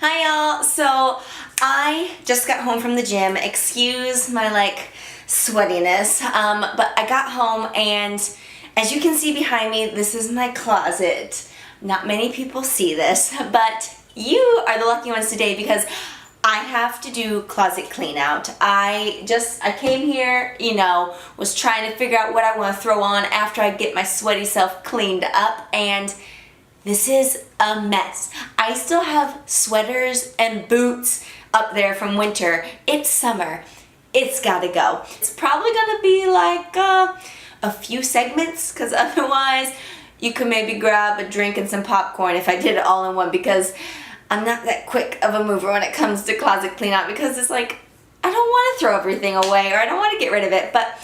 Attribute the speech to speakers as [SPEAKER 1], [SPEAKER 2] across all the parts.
[SPEAKER 1] Hi y'all. So I just got home from the gym. Excuse my sweatiness. But I got home and as you can see behind me, this is my closet. Not many people see this, but you are the lucky ones today because I have to do closet clean out. I came here, was trying to figure out what I want to throw on after I get my sweaty self cleaned up, and this is a mess. I still have sweaters and boots up there from winter. It's summer. It's gotta go. It's probably gonna be like a few segments, because otherwise you could maybe grab a drink and some popcorn if I did it all in one, because I'm not that quick of a mover when it comes to closet clean out, because it's like I don't want to throw everything away or I don't want to get rid of it, but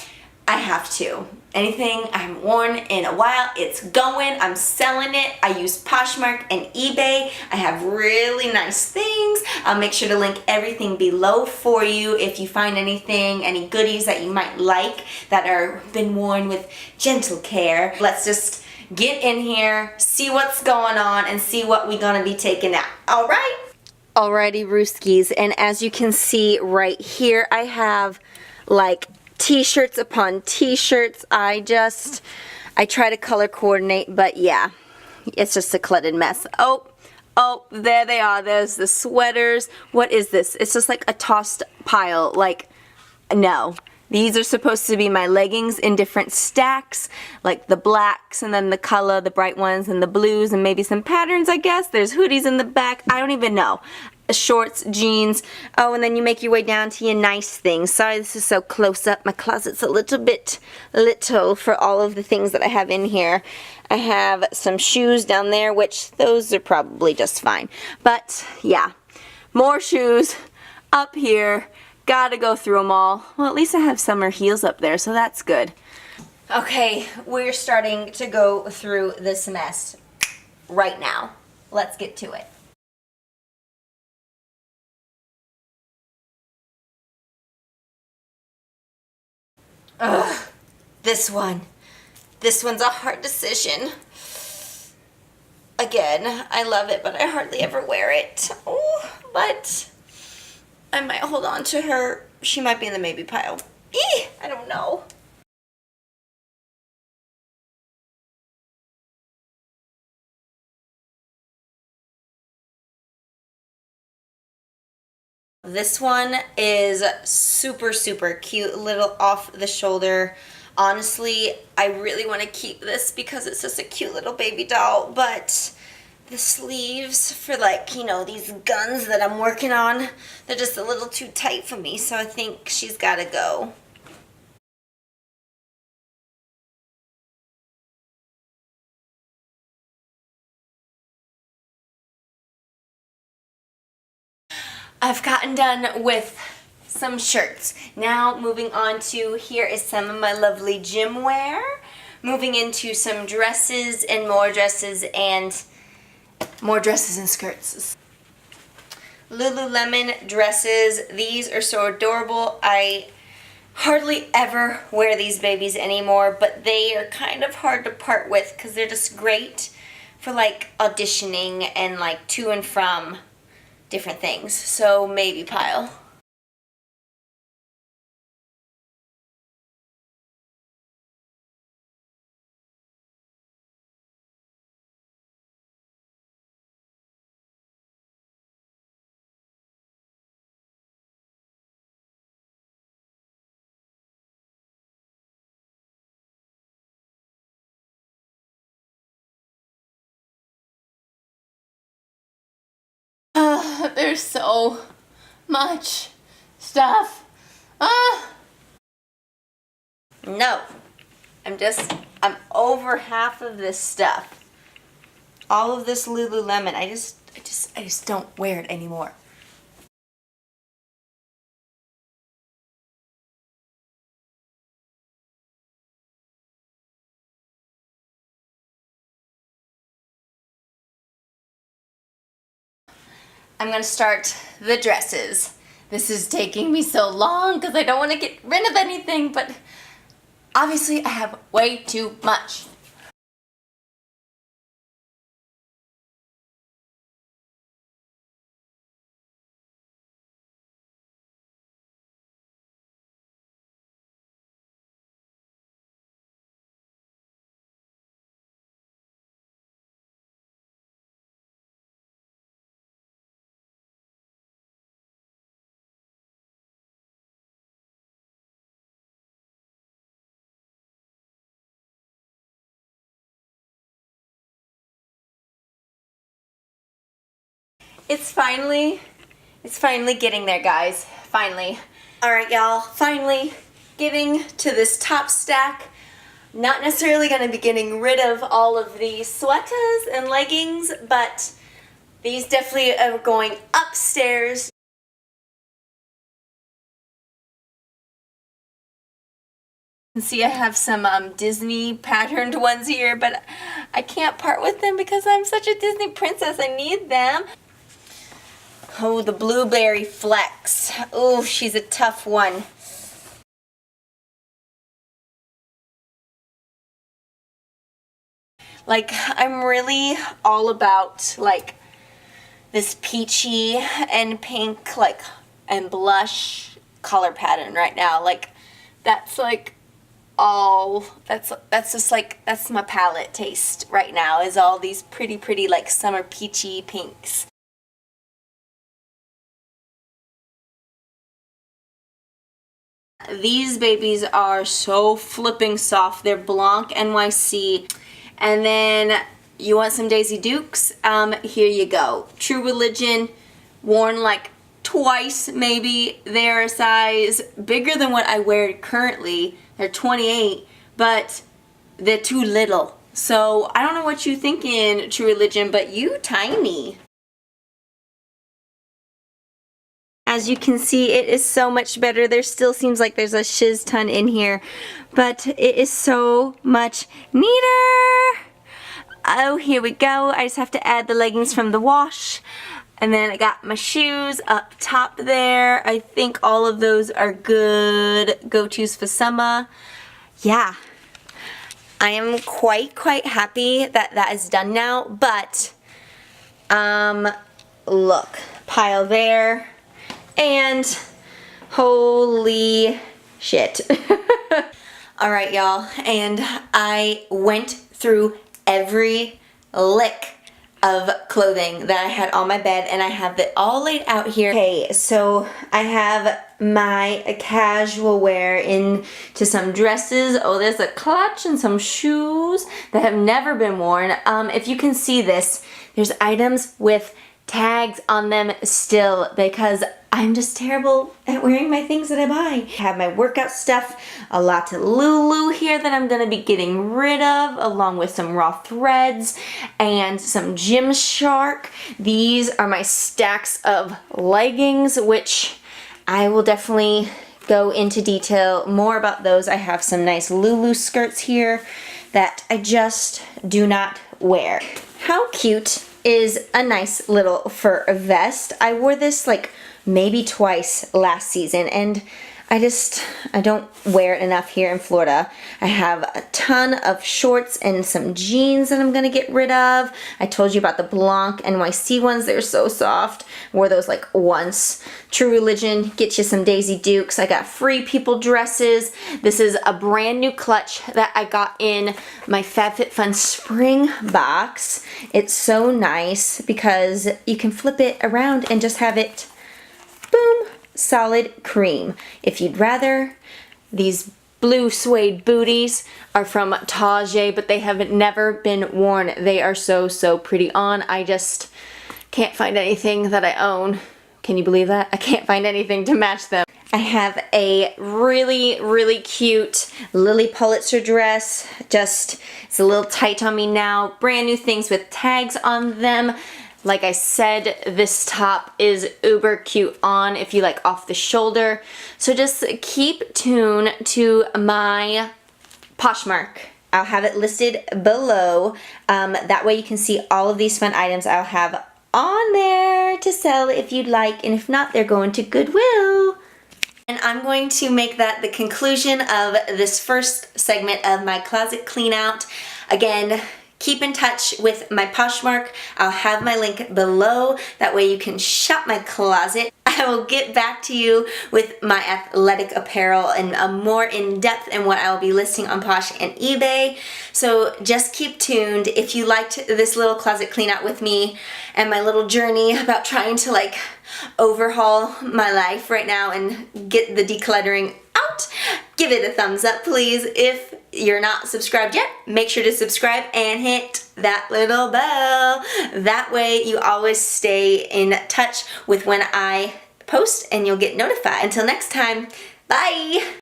[SPEAKER 1] I have to. Anything I haven't worn in a while, it's going. I'm selling it. I use Poshmark and eBay. I have really nice things. I'll make sure to link everything below for you if you find anything, any goodies that you might like that are been worn with gentle care. Let's just get in here, see what's going on, and see what we're gonna be taking out. All right? Alrighty, Rooskies, and as you can see right here, I have t-shirts upon t-shirts. I try to color coordinate, but yeah, it's just a cluttered mess. Oh, there they are. There's the sweaters. What is this? It's just like a tossed pile. No. These are supposed to be my leggings in different stacks, like the blacks and then the color, the bright ones, and the blues, and maybe some patterns, I guess. There's hoodies in the back. I don't even know. Shorts, jeans. Oh, and then you make your way down to your nice things. Sorry this is so close up. My closet's a little bit little for all of the things that I have in here. I have some shoes down there, which those are probably just fine. But yeah, more shoes up here. Gotta go through them all. Well, at least I have summer heels up there, so that's good. Okay, we're starting to go through this mess right now. Let's get to it. Ugh, this one. This one's a hard decision. Again, I love it, but I hardly ever wear it. Oh, but I might hold on to her. She might be in the maybe pile. I don't know. This one is super, super cute, little off the shoulder. Honestly, I really want to keep this because it's just a cute little baby doll, but the sleeves for these guns that I'm working on, they're just a little too tight for me, so I think she's gotta go. I've gotten done with some shirts. Now moving on to, here is some of my lovely gym wear. Moving into some dresses and more dresses and more dresses and skirts. Lululemon dresses. These are so adorable. I hardly ever wear these babies anymore, but they are kind of hard to part with because they're just great for auditioning and to and from different things. So maybe pile. There's so much stuff. No. I'm over half of this stuff. All of this Lululemon, I just don't wear it anymore. I'm gonna start the dresses. This is taking me so long because I don't want to get rid of anything, but obviously I have way too much. It's finally getting there, guys. Finally. All right, y'all. Finally getting to this top stack. Not necessarily going to be getting rid of all of these sweaters and leggings, but these definitely are going upstairs. You can see I have some Disney patterned ones here, but I can't part with them because I'm such a Disney princess. I need them. Oh, the blueberry flex. Oh, she's a tough one. Like, I'm really all about, like, this peachy and pink, like, and blush color pattern right now. Like, that's, like, all, that's just, like, that's my palette taste right now, is all these pretty, like, summer peachy pinks. These babies are so flipping soft. They're Blanc NYC. And then you want some Daisy Dukes? Here you go. True Religion, worn like twice maybe. They're a size bigger than what I wear currently. They're 28, but they're too little. So I don't know what you thinking, True Religion, but you tiny. As you can see, it is so much better. There still seems like there's a shiz ton in here, but it is so much neater. Oh, here we go. I just have to add the leggings from the wash. And then I got my shoes up top there. I think all of those are good go-tos for summer. Yeah, I am quite happy that that is done now, but look, pile there. And holy shit. All right, y'all, and I went through every lick of clothing that I had on my bed, and I have it all laid out here. Okay, so I have my casual wear into some dresses. Oh, there's a clutch and some shoes that have never been worn. If you can see this, there's items with tags on them still because I'm just terrible at wearing my things that I buy. I have my workout stuff, a lot of Lulu here that I'm gonna be getting rid of, along with some raw threads and some Gymshark. These are my stacks of leggings, which I will definitely go into detail more about those. I have some nice Lulu skirts here that I just do not wear. How cute is a nice little fur vest. I wore this like maybe twice last season, and I don't wear it enough here in Florida. I have a ton of shorts and some jeans that I'm gonna get rid of. I told you about the Blanc NYC ones. They're so soft. Wore those like once. True Religion, get you some Daisy Dukes. I got Free People dresses. This is a brand new clutch that I got in my FabFitFun spring box. It's so nice because you can flip it around and just have it, boom, solid cream. If you'd rather, these blue suede booties are from Tajay, but they have never been worn. They are so pretty on. I just can't find anything that I own. Can you believe that? I can't find anything to match them. I have a really cute Lily Pulitzer dress. Just, it's a little tight on me now. Brand new things with tags on them. Like I said, this top is uber cute on if you like off the shoulder. So just keep tuned to my Poshmark. I'll have it listed below. That way you can see all of these fun items I'll have on there to sell if you'd like. And if not, they're going to Goodwill. And I'm going to make that the conclusion of this first segment of my closet clean out. Again, keep in touch with my Poshmark. I'll have my link below. That way you can shop my closet. I will get back to you with my athletic apparel and more in depth in what I will be listing on Posh and eBay. So just keep tuned. If you liked this little closet clean out with me and my little journey about trying to like overhaul my life right now and get the decluttering out, give it a thumbs up please. If you're not subscribed yet, make sure to subscribe and hit that little bell. That way you always stay in touch with when I post and you'll get notified. Until next time, bye!